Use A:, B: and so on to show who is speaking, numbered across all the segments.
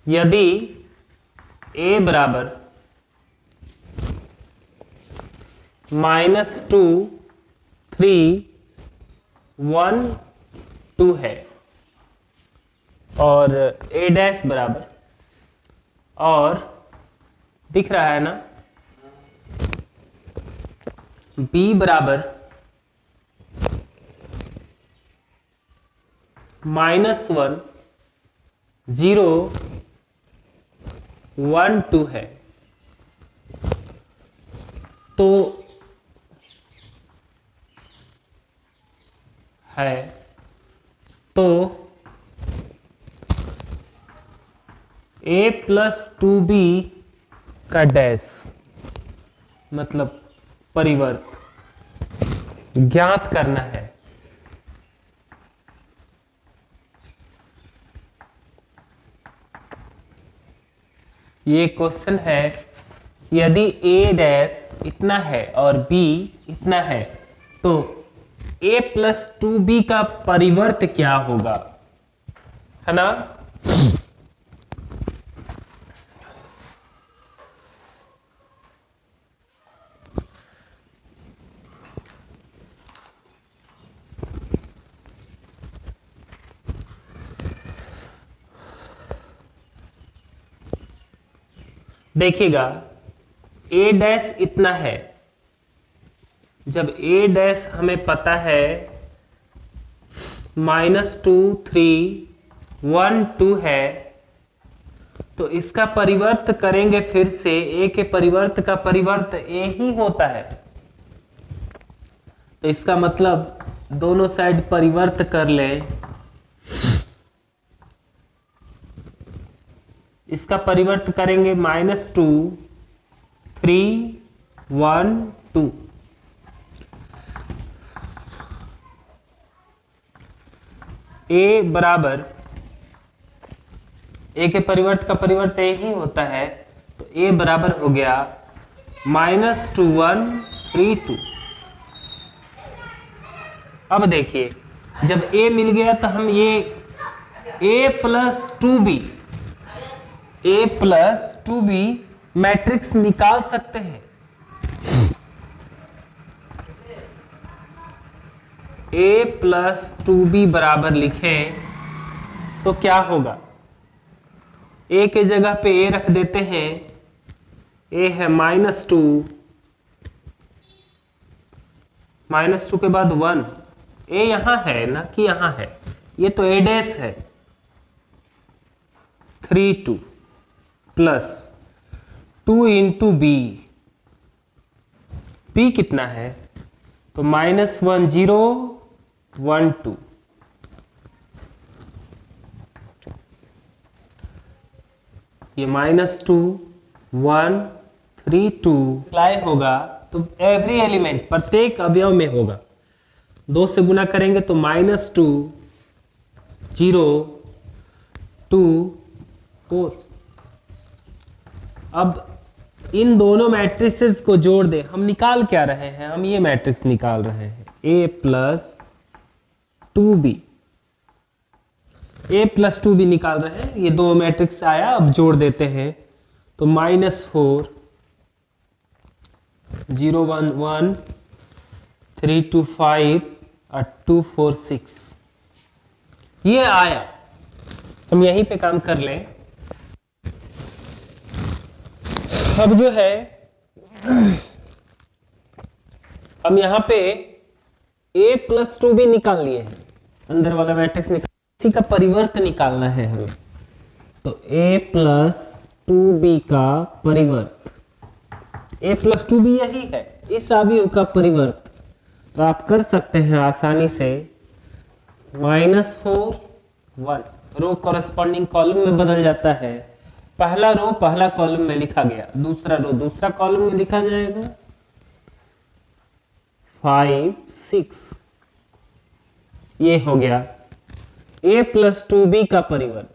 A: यदि a बराबर -2 3 1 2 है और a डैश बराबर, और दिख रहा है ना b बराबर -1 0 1 2 है, तो a प्लस 2b का डैश मतलब परिवर्त ज्ञात करना है। ये क्वेश्चन है, यदि a डैश इतना है और b इतना है तो a प्लस 2b का परिवर्त क्या होगा, है ना। देखिएगा a डैश इतना है, जब a डैश हमें पता है -2 3 1 2 है, तो इसका परिवर्त करेंगे फिर से, a के परिवर्त का परिवर्त a ही होता है, तो इसका मतलब दोनों साइड परिवर्त कर लें। इसका परिवर्त करेंगे -2 3 1 2, a बराबर a के परिवर्त का परिवर्त a ही होता है, तो a बराबर हो गया -2 1 3 2। अब देखिए जब a मिल गया तो हम ये a प्लस 2b मैट्रिक्स निकाल सकते हैं। a प्लस 2b बराबर लिखें तो क्या होगा, a के जगह पे a रख देते हैं, a है -2 के बाद 1, a यहां है ना कि यहां है, ये तो a डैश है, 3 2 प्लस 2 इंटू b, b कितना है तो -1 0 1 2, ये -2 1 3 2 अप्लाई होगा तो एवरी एलिमेंट प्रत्येक अवयव में होगा, 2 से गुना करेंगे तो -2 0 2 4। अब इन दोनों मैट्रिसेस को जोड़ दें, हम निकाल क्या रहे हैं, हम ये मैट्रिक्स निकाल रहे हैं a plus 2b, a plus 2b निकाल रहे हैं, ये दो मैट्रिक्स आया, अब जोड़ देते हैं तो -4 0 1 1 3 2 5 और 2 4 6, ये आया। हम यहीं पे काम कर लें। अब जो है हम यहां पे a प्लस 2b निकाल लिए हैं, अंदर वाला मैट्रिक्स निकाल, इसी का परिवर्त निकालना है हमें, तो a प्लस 2b का परिवर्त, a प्लस 2b यही है, इस अवयव का परिवर्त, तो आप कर सकते हैं आसानी से, -4 1, रो कॉरेस्पॉन्डिंग कॉलम में बदल जाता है, पहला रो पहला कॉलम में लिखा गया, दूसरा रो दूसरा कॉलम में लिखा जाएगा, 5 6, ये हो गया a प्लस 2b का परिवर्त।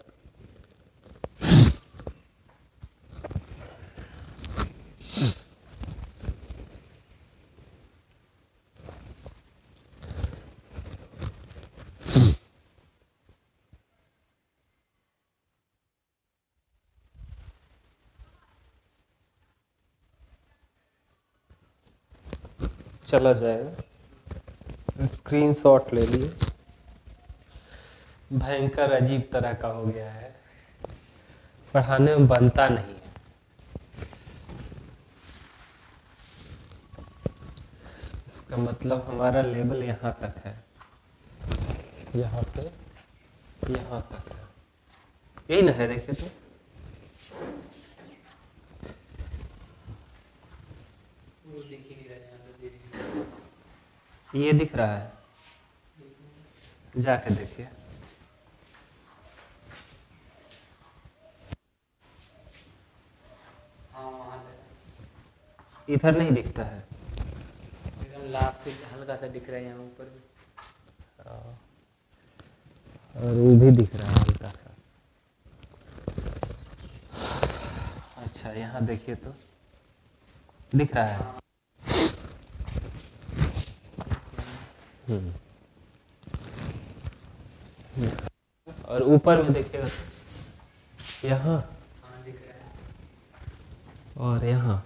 A: चला जाएगा। स्क्रीनशॉट ले लिए। भयंकर अजीब तरह का हो गया है, पढ़ाने में बनता नहीं है। इसका मतलब हमारा लेवल यहाँ तक है, यहाँ पे यहाँ तक है, यही ना है? देखिए तो ये दिख रहा है, जाके देखिए। इधर नहीं दिखता है,
B: एकदम लास्ट से हल्का सा दिख रहा है यहाँ ऊपर भी।
A: और वो भी दिख रहा है हल्का सा। अच्छा यहाँ देखिए तो दिख रहा है। और ऊपर में देखिएगा यहाँ
B: हाँ दिख रहा है।
A: और यहाँ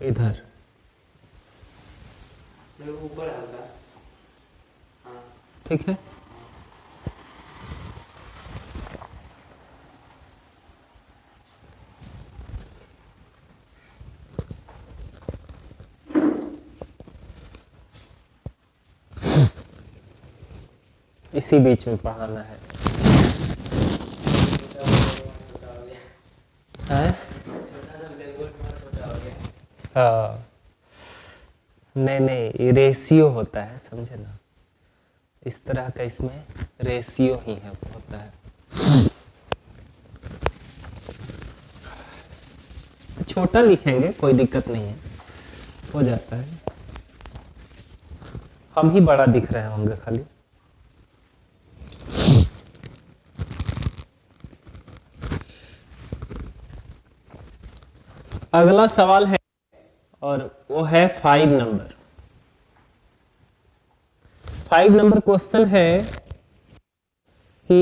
A: इधर
B: ऊपर हल्का। हाँ
A: ठीक है। इसी बीच में पढ़ाना है। हैं? हाँ नहीं नहीं, रेशियो होता है, समझे ना? इस तरह का इसमें रेशियो ही है, होता है। तो छोटा लिखेंगे, कोई दिक्कत नहीं है, हो जाता है। हम ही बड़ा दिख रहे होंगे खाली। अगला सवाल है और वो है 5 नंबर। 5 नंबर क्वेश्चन है कि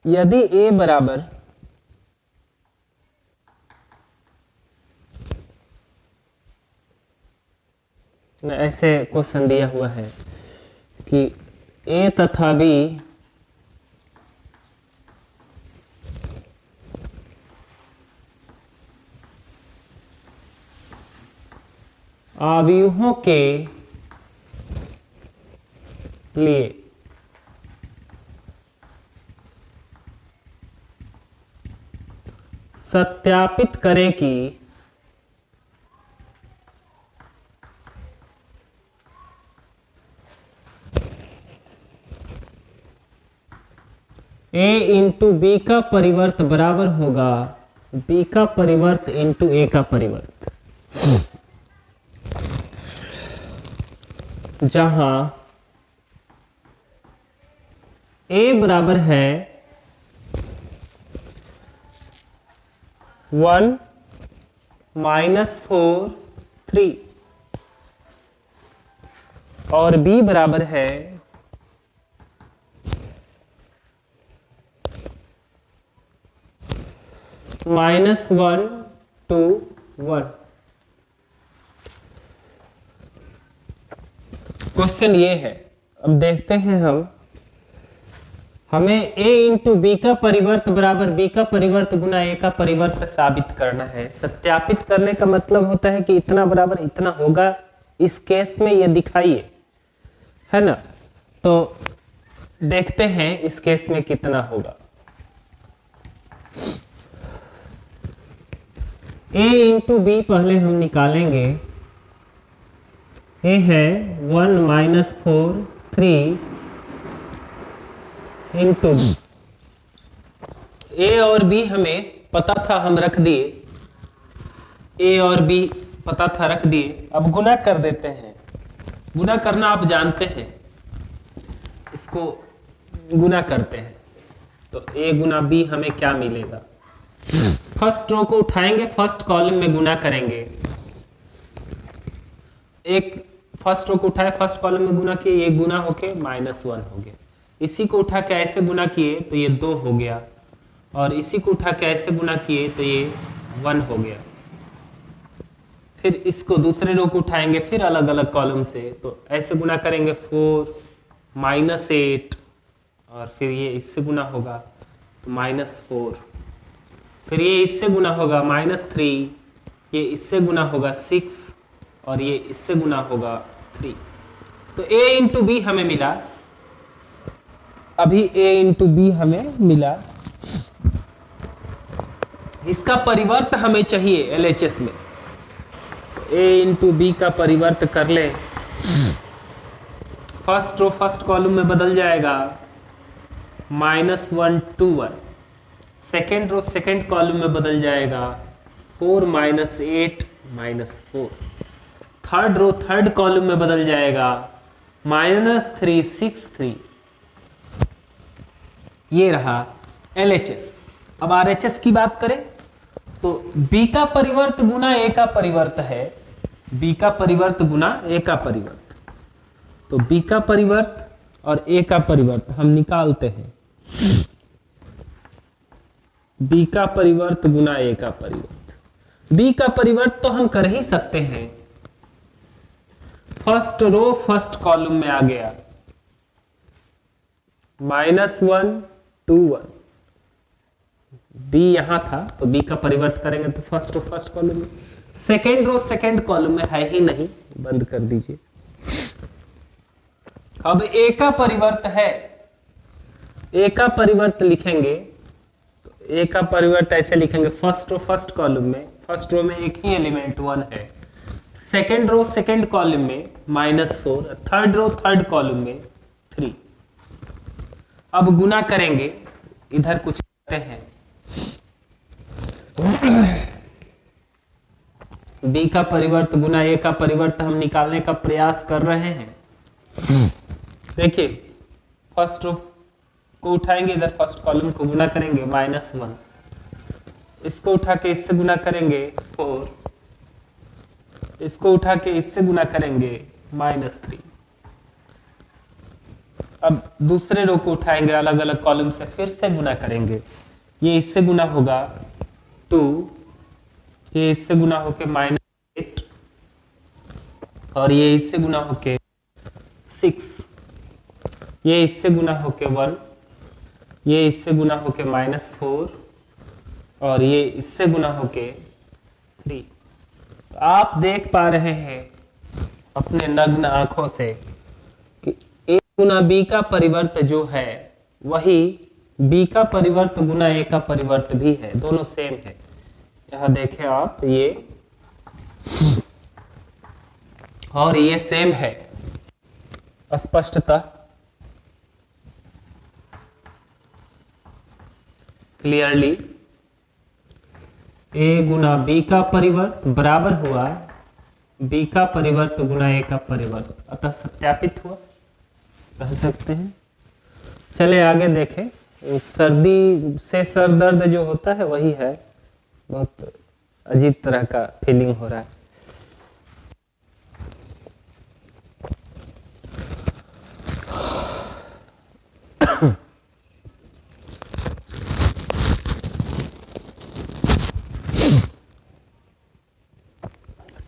A: यदि a बराबर ऐसे क्वेश्चन दिया हुआ है कि a तथा b अवयवों के लिए सत्यापित करें कि a इंटू बी का परिवर्त बराबर होगा b का परिवर्त इंटू a का परिवर्त, जहां a बराबर है 1 -4 3 और b बराबर है -1 2 1। क्वेश्चन ये है, अब देखते हैं हमें a इंटू बी का परिवर्त बराबर b का परिवर्त गुना a का परिवर्त साबित करना है। सत्यापित करने का मतलब होता है कि इतना बराबर इतना होगा, इस केस में ये दिखाइए, है ना? तो देखते हैं इस केस में कितना होगा। a इंटू बी पहले हम निकालेंगे। a है 1 -4 3 इंटू a और b हमें पता था, हम रख दिए। a और b पता था, रख दिए। अब गुना कर देते हैं। गुना करना आप जानते हैं, इसको गुना करते हैं तो a गुना b हमें क्या मिलेगा? फर्स्ट रो को उठाएंगे, फर्स्ट कॉलम में गुना करेंगे। एक फर्स्ट रो को उठाए, फर्स्ट कॉलम में गुना किए, ये गुना होके -1 हो गया। इसी को उठा के ऐसे गुना किए तो ये 2 हो गया, और इसी को उठा के ऐसे गुना किए तो ये 1 हो गया। फिर इसको दूसरे रो को उठाएंगे फिर अलग अलग कॉलम से, तो ऐसे गुना करेंगे 4 -8, और फिर ये इससे गुना होगा तो -4, फिर ये इससे गुना होगा -3, ये इससे गुना होगा 6, और ये इससे गुना होगा 3। तो a इंटू बी हमें मिला, अभी a इंटू बी हमें मिला। इसका परिवर्त हमें चाहिए LHS में, a इंटू बी का परिवर्त कर ले। फर्स्ट रो फर्स्ट कॉलम में बदल जाएगा -1 2 1, सेकेंड रो सेकेंड कॉलम में बदल जाएगा 4 -8 -4, थर्ड रो थर्ड कॉलम में बदल जाएगा -3 6 3। ये रहा LHS। अब RHS की बात करें तो B का परिवर्त गुना A का परिवर्त है, B का परिवर्त गुना A का परिवर्त, तो B का परिवर्त और A का परिवर्त हम निकालते हैं। B का परिवर्त गुना A का परिवर्त, B का परिवर्त तो हम कर ही सकते हैं, फर्स्ट रो फर्स्ट कॉलम में आ गया -1 2 1, B यहां था तो B का परिवर्त करेंगे तो फर्स्ट रो फर्स्ट कॉलम में, सेकेंड रो सेकेंड कॉलम में है ही नहीं, बंद कर दीजिए। अब A का परिवर्त है, A का परिवर्त लिखेंगे तो A का परिवर्त ऐसे लिखेंगे, फर्स्ट रो फर्स्ट कॉलम में, फर्स्ट रो में एक ही एलिमेंट 1 है, सेकेंड रो सेकेंड कॉलम में -4, थर्ड रो थर्ड कॉलम में 3। अब गुना करेंगे, इधर कुछ करते हैं, B का परिवर्त गुना A का परिवर्त हम निकालने का प्रयास कर रहे हैं। देखिए फर्स्ट रो को उठाएंगे, इधर फर्स्ट कॉलम को गुना करेंगे -1, इसको उठा के इससे गुना करेंगे 4, इसको उठा के इससे गुना करेंगे -3। अब दूसरे रो को उठाएंगे अलग अलग कॉलम से, फिर से गुना करेंगे, ये इससे गुना होगा 2, ये इससे गुना होके -8, और ये इससे गुना होके 6, ये इससे गुना होके 1, ये इससे गुना होके -4, और ये इससे गुना होके 3। तो आप देख पा रहे हैं अपने नग्न आंखों से कि A गुना B का परिवर्त जो है वही B का परिवर्त गुना A का परिवर्त भी है, दोनों सेम है। यहां देखें आप, ये और ये सेम है स्पष्टतः, क्लियरली। A गुना B का परिवर्त बराबर हुआ B का परिवर्त गुना A का परिवर्त, अतः सत्यापित हुआ, कह सकते हैं। चले आगे देखें, सर्दी से सर दर्द जो होता है वही है, बहुत अजीब तरह का फीलिंग हो रहा है।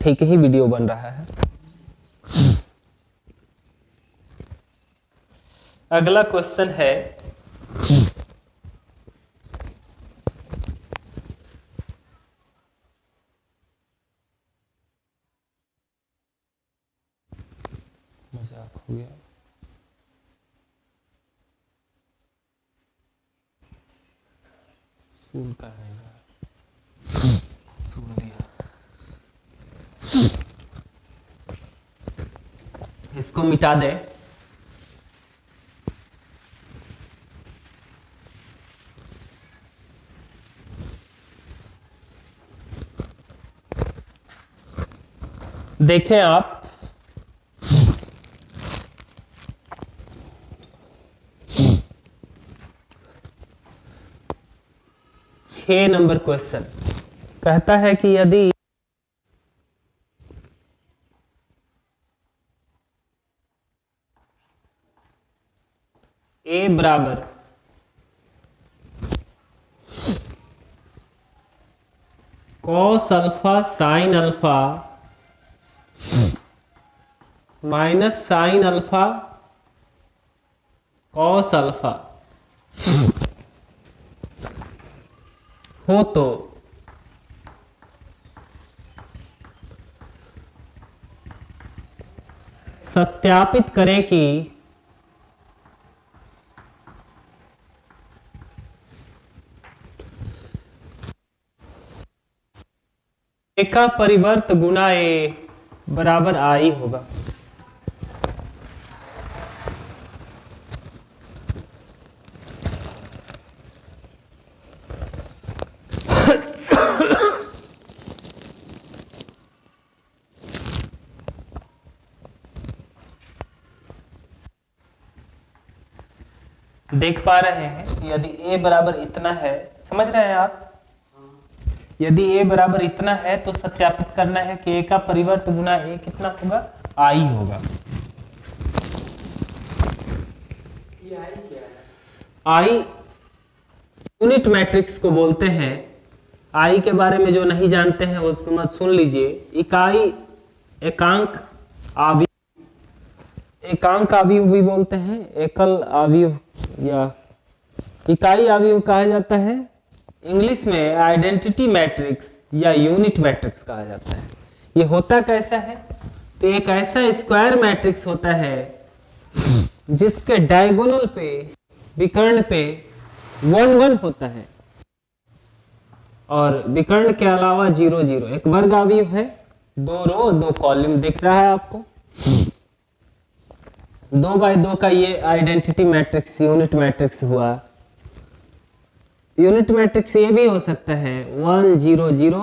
A: ठीक ही वीडियो बन रहा है। अगला क्वेश्चन है, मजाक हो गया, सुन का रहेगा, सुन दिया, इसको मिटा दे। देखें आप, छह नंबर क्वेश्चन कहता है कि यदि A बराबर cos alpha sine alpha minus sine alpha cos alpha हो तो सत्यापित करें कि ए का परिवर्त गुना ए बराबर आई होगा। देख पा रहे हैं यदि a बराबर इतना है, समझ रहे हैं आप? यदि a बराबर इतना है तो सत्यापित करना है कि a का परिवर्त गुना a कितना होगा, i होगा।
B: ये आई क्या है?
A: i यूनिट मैट्रिक्स को बोलते हैं। i के बारे में जो नहीं जानते हैं वो सुन लीजिए। इकाई एकांक आवी, एकांक आवीव भी बोलते हैं, एकल आवीव या इकाई आवीव कहा जाता है। इंग्लिश में आइडेंटिटी मैट्रिक्स या यूनिट मैट्रिक्स कहा जाता है। ये होता कैसा है? तो एक ऐसा स्क्वायर मैट्रिक्स होता है जिसके डायगोनल पे, विकर्ण पे 1 1 होता है और विकर्ण के अलावा 0 0। एक वर्ग अवयव है, 2 रो 2 कॉलम दिख रहा है आपको। 2 बाय 2 का ये आइडेंटिटी मैट्रिक्स यूनिट मैट्रिक्स हुआ। यूनिट मैट्रिक्स ये भी हो सकता है 1 0 0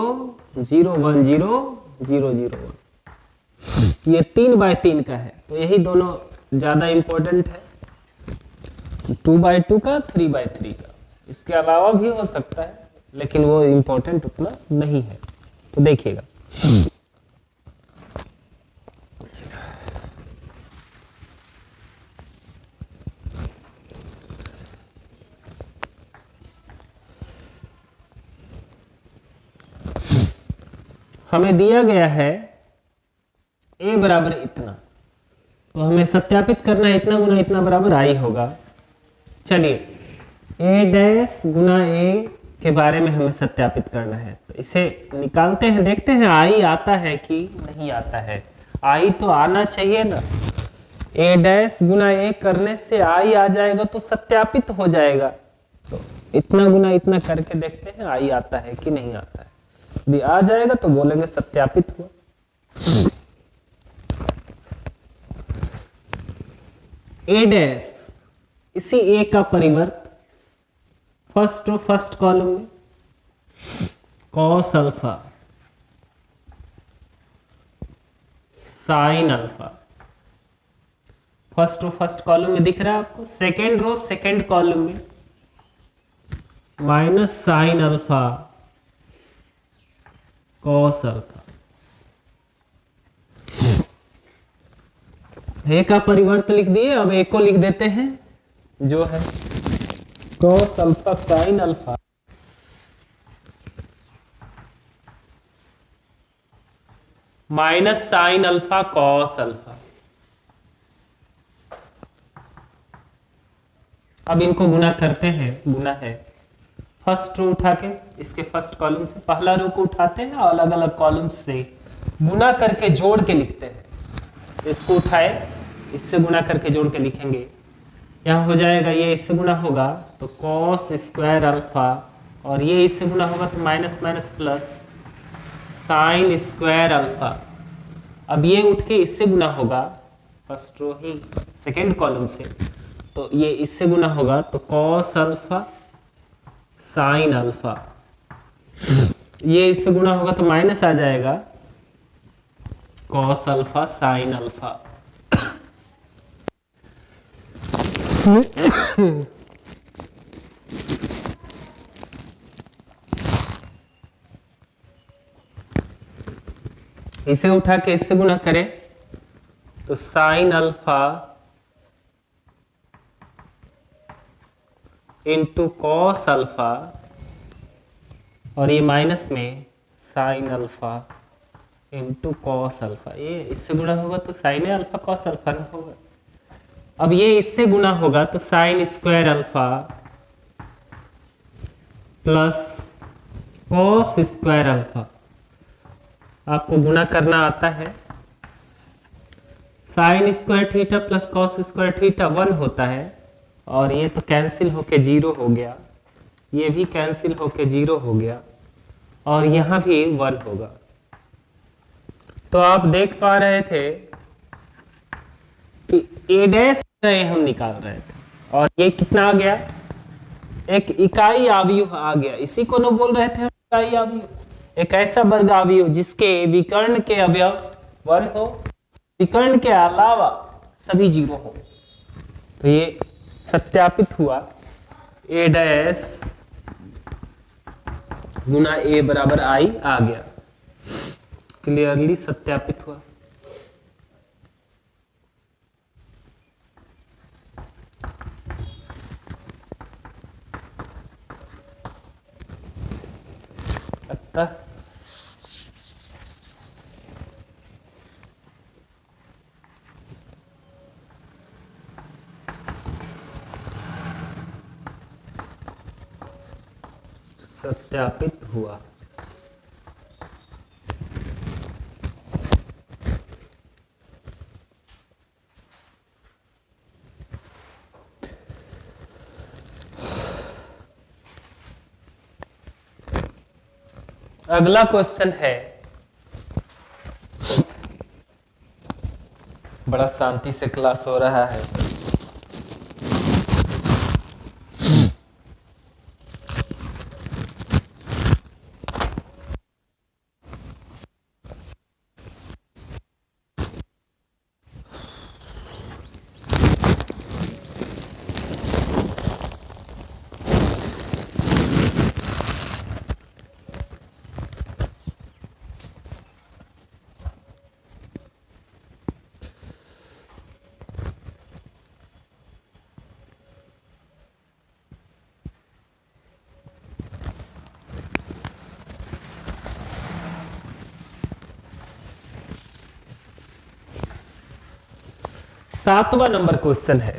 A: 0 1 0 0 0 1। ये 3 बाय 3 का है, तो यही दोनों ज्यादा इंपॉर्टेंट है। 2 बाय 2 का, 3 बाय 3 का, इसके अलावा भी हो सकता है लेकिन वो इंपॉर्टेंट उतना नहीं है। तो देखिएगा हमें दिया गया है a बराबर इतना, तो हमें सत्यापित करना है इतना गुना इतना बराबर i होगा। चलिए a डैश गुना a के बारे में हमें सत्यापित करना है, तो इसे निकालते हैं, देखते हैं i आता है कि नहीं आता है। i तो आना चाहिए ना। a डैश गुना a करने से i आ जाएगा तो सत्यापित हो जाएगा। तो इतना गुना इतना करके देखते हैं i आता है कि नहीं आता है। यदि आ जाएगा तो बोलेंगे सत्यापित हुआ। a डैश, इसी a का परिवर्त फर्स्ट कॉलम में cos alpha sine alpha, first column में दिख रहा है आपको। सेकेंड रो सेकेंड कॉलम में minus sine alpha cos alpha. A का परिवर्त लिख दिए, अब ए को लिख देते हैं जो है cos alpha sine alpha minus sine alpha cos alpha. अब इनको गुना करते हैं। गुना है फर्स्ट रो उठा के, इसके फर्स्ट कॉलम से पहला रो को उठाते हैं और अलग अलग कॉलम से गुना करके जोड़ के लिखते हैं। इसको उठाए, इससे गुना करके जोड़ के लिखेंगे। यहाँ हो जाएगा, ये इससे गुना होगा तो कॉस स्क्वायर अल्फा, और ये इससे गुना होगा तो minus minus plus sine square alpha. अब ये उठ के इससे गुना होगा, फर्स्ट रो ही सेकेंड कॉलम से, तो ये इससे गुना होगा तो कॉस अल्फा साइन अल्फा। ये इससे गुना होगा तो माइनस आ जाएगा कॉस अल्फा साइन अल्फा। इसे उठा के इससे गुना करें तो sine alpha into cos alpha और ये माइनस में sine alpha into cos alpha, ये इससे गुणा होगा तो साइन अल्फा कॉस अल्फा ना होगा। अब ये इससे गुणा होगा तो sine square alpha plus cos square alpha. आपको गुणा करना आता है। Sine square theta plus cos square theta 1 होता है, और ये तो कैंसिल होके 0 हो गया, ये भी कैंसिल होके 0 हो गया, और यहाँ भी 1 होगा। तो आप देख पा रहे थे कि ए डैश हम निकाल रहे थे, और ये कितना आ गया, एक इकाई आव्यूह आ गया। इसी को न बोल रहे थे हम इकाई आव्यूह, एक ऐसा वर्ग आव्यूह जिसके विकर्ण के अवयव 1 हो, विकर्ण के अलावा सभी 0 हो। तो ये सत्यापित हुआ, ए डैश गुना ए बराबर आई आ गया, क्लियरली सत्यापित हुआ। अतः सत्यापित हुआ। अगला क्वेश्चन है, बड़ा शांति से क्लास हो रहा है। सातवां नंबर क्वेश्चन है,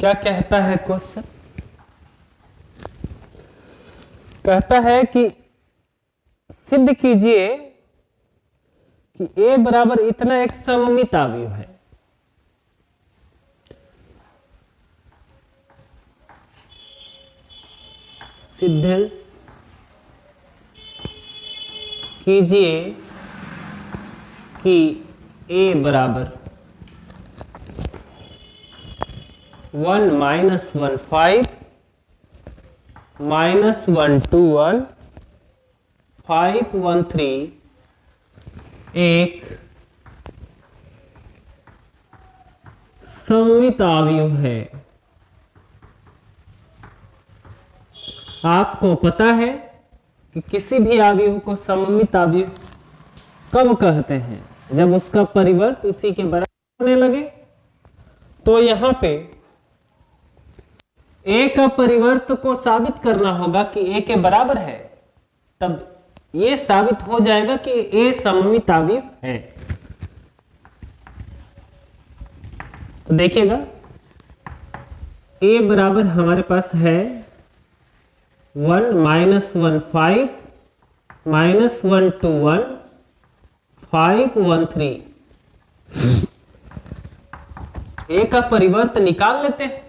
A: क्या कहता है क्वेश्चन? कहता है कि सिद्ध कीजिए कि a बराबर इतना एक सममित आव्यूह है। सिद्ध कीजिए कि a बराबर 1 माइनस 1 5 माइनस 1 2 1 5 1 3 एक सममित आव्यूह है। आपको पता है कि किसी भी आव्यूह को सममित आव्यूह कब कहते हैं? जब उसका परिवर्त उसी के बराबर होने लगे। तो यहां पे a का परिवर्त को साबित करना होगा कि a के बराबर है, तब ये साबित हो जाएगा कि a सममित आव्यूह है। तो देखिएगा, a बराबर हमारे पास है 1 माइनस 1 5 माइनस 1 2 1 5 1 3। a का परिवर्त निकाल लेते हैं।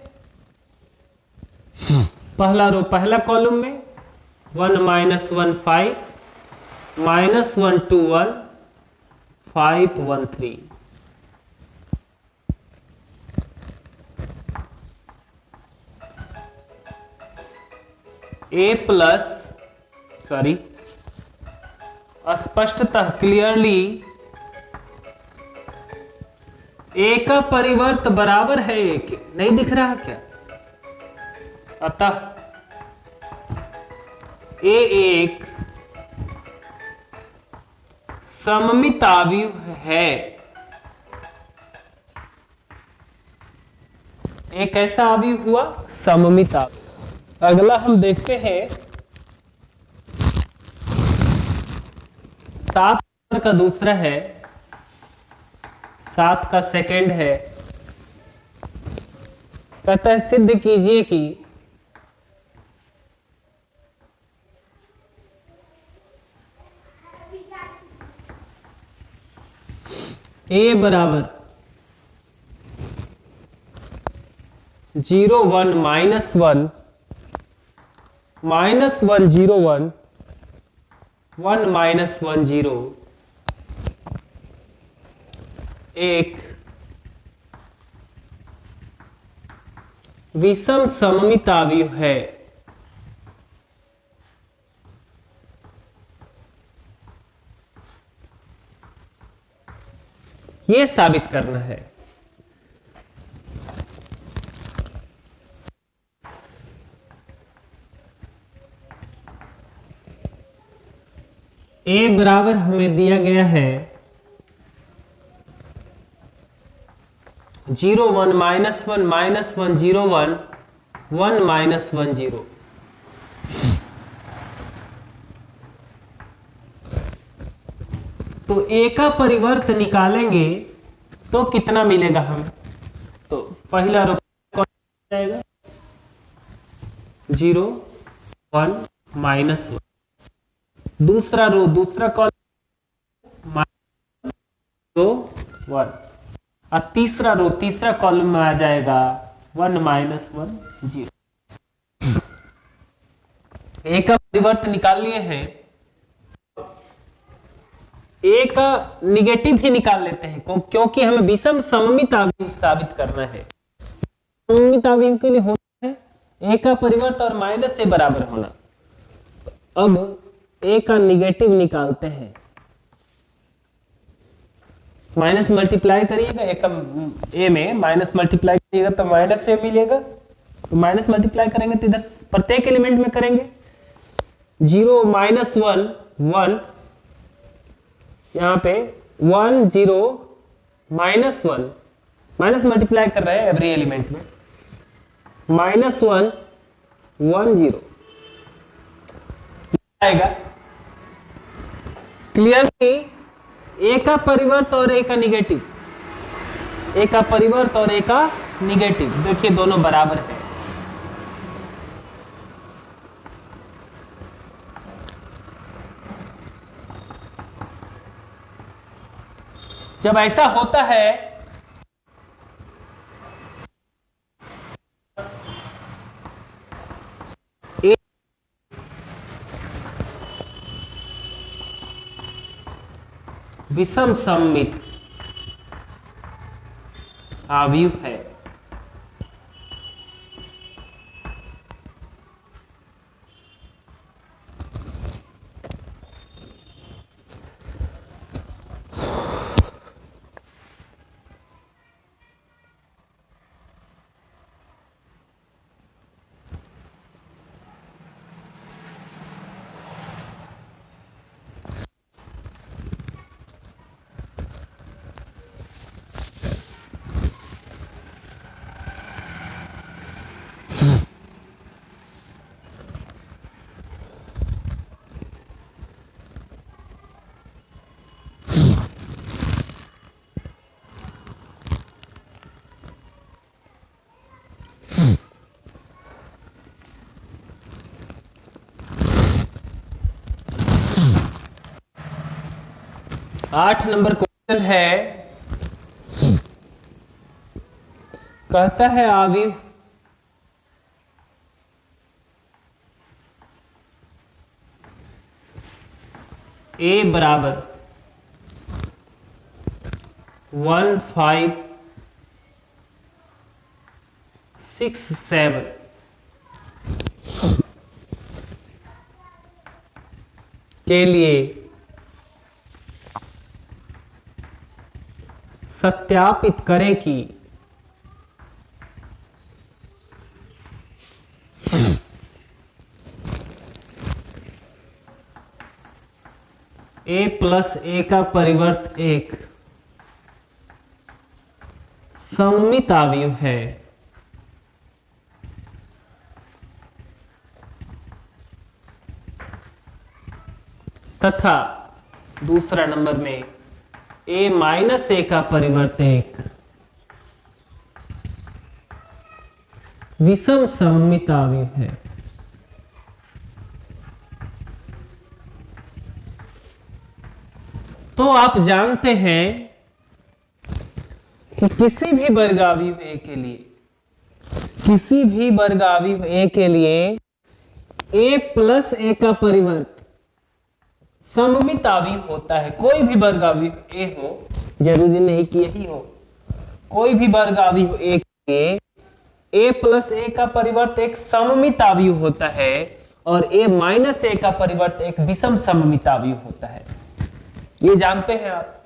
A: पहला रो पहला कॉलम में 1 माइनस 1 5 माइनस 1 2 1 5 1 3। a प्लस स्पष्टतः क्लियरली a का परिवर्त बराबर है a के, नहीं दिख रहा क्या? अतः a एक सममिताविव है, एक कैसा अवयव हुआ? सममिताविव। अगला हम देखते हैं 7 नंबर का दूसरा है, 7 का सेकंड है। कहता है सिद्ध कीजिए कि ए बराबर 0 1 -1 -1 0 1 1 -1 0 एक विषम सममिताविव है। यह साबित करना है। ए बराबर हमें दिया गया है 0 1 -1 -1 0 1 1 -1 0। तो ए का परिवर्त निकालेंगे तो कितना मिलेगा हमें? तो पहला रो कौन जाएगा? 0 1 -1। दूसरा रो दूसरा कॉलम 2 1 और तीसरा रो तीसरा कॉलम में आ जाएगा 1 -1 0। ए का परिवर्त निकाल लिए हैं, ए का निगेटिव ही निकाल लेते हैं क्योंकि हमें विषम सममिताविव साबित करना है। सममिताविव के लिए होता है ए का परिवर्त और माइनस ए बराबर होना। अब ए का निगेटिव निकालते हैं, माइनस मल्टीप्लाई करिएगा ए में माइनस मल्टीप्लाई करिएगा तो माइनस ए मिलेगा। तो माइनस मल्टीप्लाई करेंगे तो इधर प्रत्येक एलिमेंट में करेंगे। 0 -1 1 यहाँ पे 1 0 -1 माइनस मल्टीप्लाई कर रहे हैं एवरी एलिमेंट में। -1 1 0 आएगा। क्लियरली ए का परिवर्त और ए का निगेटिव, ए का परिवर्त और ए का निगेटिव देखिए दोनों बराबर है। जब ऐसा होता है विषम सममित अवयव है। आठ नंबर क्वेश्चन है, कहता है अवयव ए बराबर 1 5 6 7 के लिए सत्यापित करें कि a प्लस ए का परिवर्त एक सममित अवयव है तथा दूसरा नंबर में a माइनस ए का परिवर्त एक विषम सममित अवयव है। तो आप जानते हैं कि किसी भी वर्ग अवयव a के लिए a प्लस ए का परिवर्त सममित अवयव होता है। कोई भी वर्ग अवयव a हो, जरूरी नहीं कि यही हो, कोई भी वर्ग अवयव a के a प्लस ए का परिवर्त एक सममित अवयव होता है और a माइनस ए का परिवर्त एक विषम सममित अवयव होता है। ये जानते हैं आप।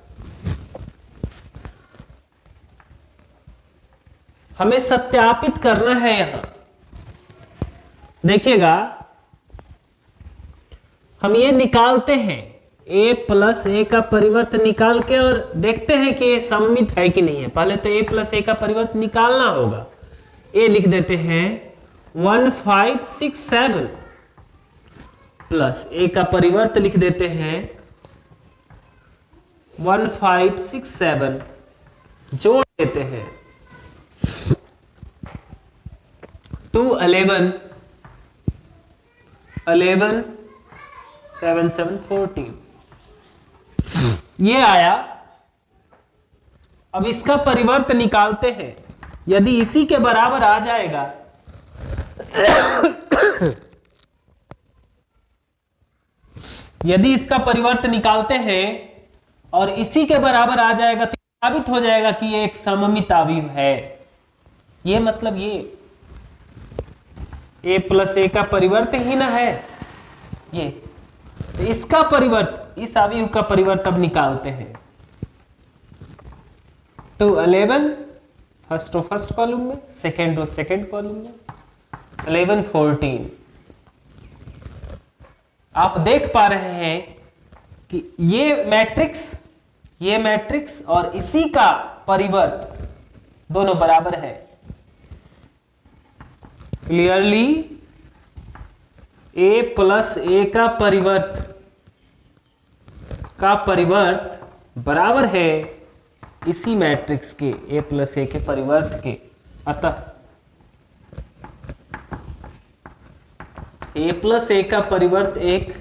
A: हमें सत्यापित करना है। यहां देखिएगा, हम ये निकालते हैं a प्लस ए का परिवर्त निकाल के और देखते हैं कि ये सममित है कि नहीं है। पहले तो a प्लस ए का परिवर्त निकालना होगा। a लिख देते हैं 1567 प्लस a का परिवर्त लिख देते हैं 1567, जोड़ देते हैं 2 11 11 7 7 14 ये आया। अब इसका परिवर्त निकालते हैं। यदि इसी के बराबर आ जाएगा यदि इसका परिवर्त निकालते हैं और इसी के बराबर आ जाएगा तो साबित हो जाएगा कि ये एक सममित अवयव है। ये मतलब ये a प्लस ए का परिवर्त ही ना है ये। तो इसका परिवर्त, इस अवयव का परिवर्त अब निकालते हैं। 2 11 फर्स्ट रो फर्स्ट कॉलम में, सेकेंड रो सेकेंड कॉलम में, 11 14। आप देख पा रहे हैं कि ये मैट्रिक्स और इसी का परिवर्त दोनों बराबर है। क्लियरली a प्लस ए का परिवर्त बराबर है इसी मैट्रिक्स के a प्लस ए के परिवर्त के। अतः a प्लस ए का परिवर्त एक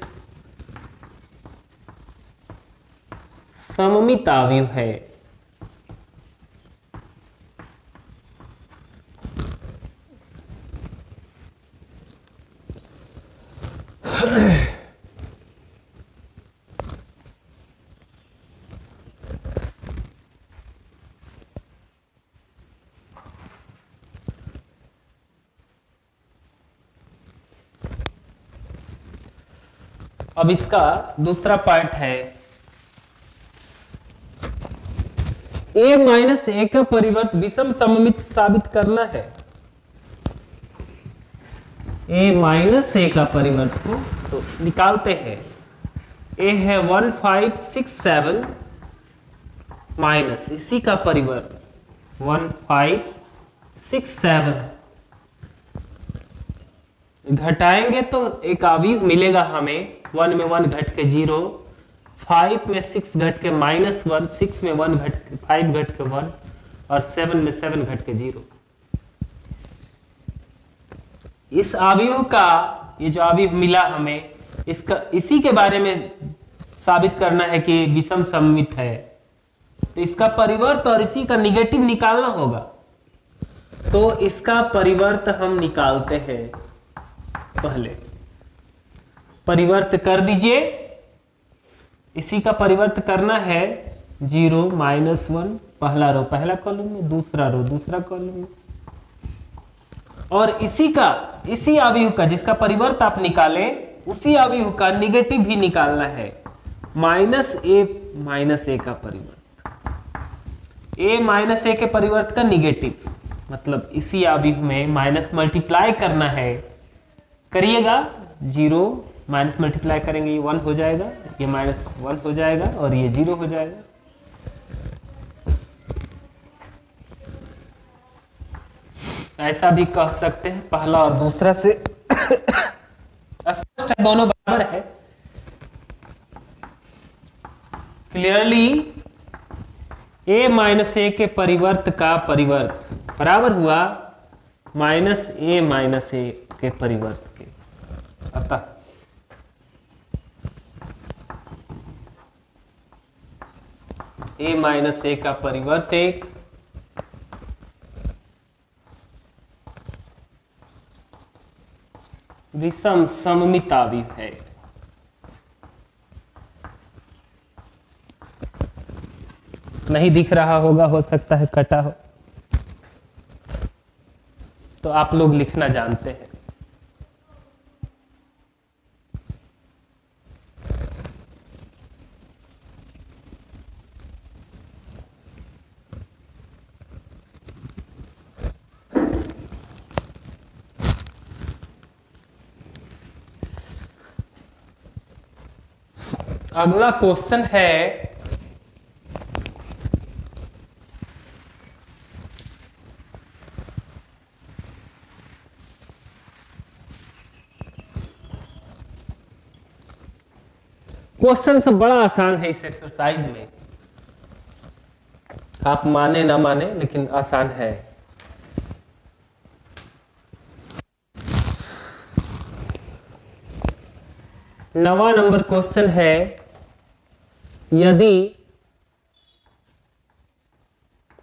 A: सममित अवयव है। अब इसका दूसरा पार्ट है a माइनस ए का परिवर्त विषम सममित साबित करना है। a माइनस ए का परिवर्त को तो निकालते हैं। a है 1567 माइनस इसी का परिवर्त 1567, घटाएंगे तो एक अवयव मिलेगा हमें। 1 में 1 घट के 0, 5 में 6 घट के -1, 6 में 1 घट के 5 घट के 1 और 7 में 7 घट के 0। इस अवयव का ये जो अवयव मिला हमें, इसका इसी के बारे में साबित करना है कि विषम सममित है। तो इसका परिवर्त और इसी का निगेटिव निकालना होगा। तो इसका परिवर्त हम निकालते हैं। पहले परिवर्त कर दीजिए। इसी का परिवर्त करना है 0 -1, पहला रो पहला कॉलम में, दूसरा रो दूसरा कॉलम में, और इसी अवयव का जिसका परिवर्त आप निकालें उसी अवयव का निगेटिव भी निकालना है। -a का परिवर्त, a माइनस ए के परिवर्त का निगेटिव, मतलब इसी अवयव में माइनस मल्टीप्लाई करना है। करिएगा 0 माइनस मल्टीप्लाई करेंगे ये 1 हो जाएगा, ये -1 हो जाएगा और ये 0 हो जाएगा। ऐसा भी कह सकते हैं पहला और दूसरा से स्पष्ट है, दोनों बराबर है। क्लियरली a माइनस ए के परिवर्त का परिवर्त बराबर हुआ माइनस ए के परिवर्त के। अतः a माइनस ए का परिवर्त एक विषम सममितावी है। नहीं दिख रहा होगा, हो सकता है कटा हो, तो आप लोग लिखना जानते हैं। अगला क्वेश्चन है क्वेश्चन सब बड़ा आसान है इस एक्सरसाइज में, आप माने ना माने लेकिन आसान है। नवा नंबर क्वेश्चन है, यदि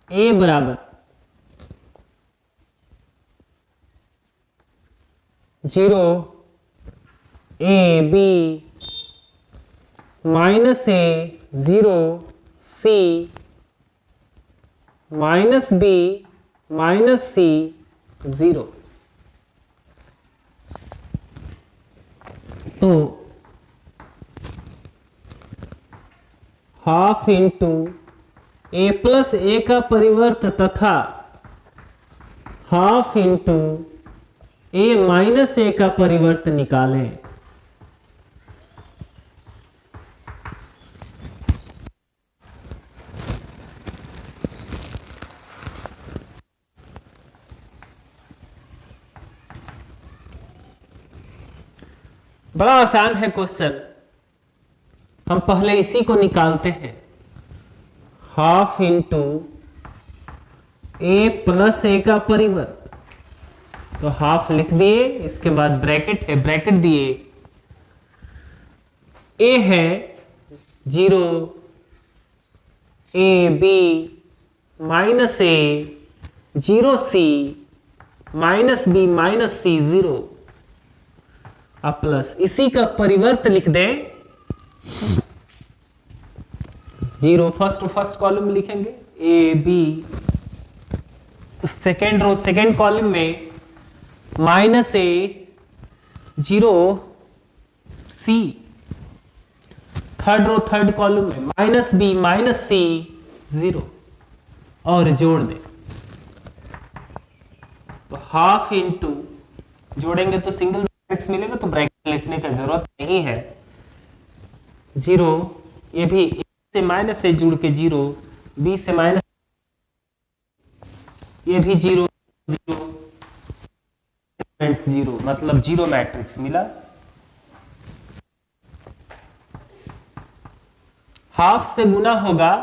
A: a बराबर 0 a b minus a 0 c minus b minus c 0, तो हाफ इंटू ए प्लस ए का परिवर्त तथा हाफ इंटू ए माइनस ए का परिवर्त निकालें। बड़ा आसान है क्वेश्चन, हम पहले इसी को निकालते हैं। हाफ इंटू ए प्लस ए का परिवर्त, तो हाफ लिख दिए, इसके बाद ब्रैकेट है, ब्रैकेट दिए, ए है 0 A B minus A 0 C minus B minus C 0, अब प्लस इसी का परिवर्त लिख दें 0 फर्स्ट कॉलम में लिखेंगे, A B second row second column में minus A 0 C, third row third column में माइनस बी माइनस सी 0 और जोड़ दे, तो हाफ इंटू जोड़ेंगे तो सिंगल मैट्रिक्स मिलेगा, तो ब्रैकेट लिखने की जरूरत नहीं है। 0 ये भी ए से माइनस से जुड़ के 0, बी से माइनस ये भी 0 0 मतलब 0 मैट्रिक्स मिला। हाफ से गुना होगा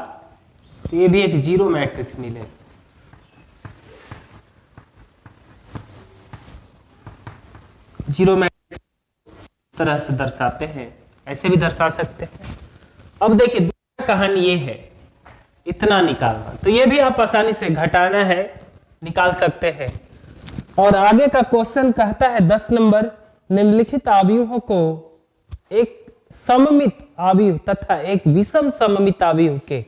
A: तो ये भी एक 0 मैट्रिक्स मिलेगा। जीरो मैट्रिक्स इस तरह से दर्शाते हैं, ऐसे भी दर्शा सकते हैं। अब देखिए दूसरा कहानी ये है, इतना निकालना, तो ये भी आप आसानी से घटाना है, निकाल सकते हैं। और आगे का क्वेश्चन कहता है 10 नंबर, निम्नलिखित अवयवों को एक सममित अवयव तथा एक विषम सममित अवयव के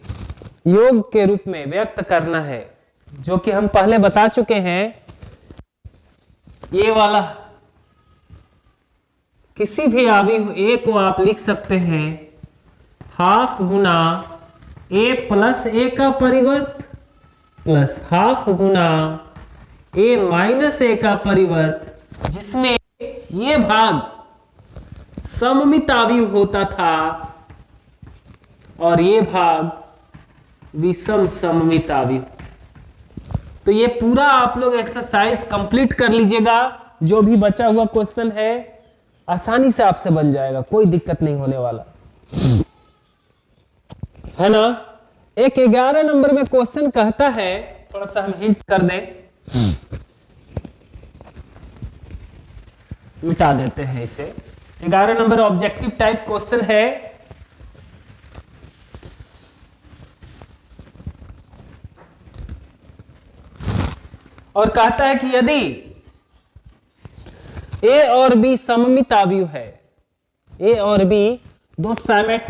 A: योग के रूप में व्यक्त करना है, जो कि हम पहले बता चुके हैं। ये वाला किसी भी अवयव ए को आप लिख सकते हैं हाफ गुना ए प्लस ए का परिवर्त प्लस हाफ गुना ए माइनस ए का परिवर्त, जिसमें ये भाग सममितावी होता था और ये भाग विषम सममितावी। तो ये पूरा आप लोग एक्सरसाइज कंप्लीट कर लीजिएगा। जो भी बचा हुआ क्वेश्चन है आसानी से आपसे बन जाएगा, कोई दिक्कत नहीं होने वाला है ना। एक 11 नंबर में क्वेश्चन कहता है, थोड़ा सा हम हिंट्स कर दें, मिटा देते हैं इसे। 11 नंबर ऑब्जेक्टिव टाइप क्वेश्चन है। और कहता है कि यदि ए और बी सममिताव्यु है, ए और बी दो सिमेट्रिक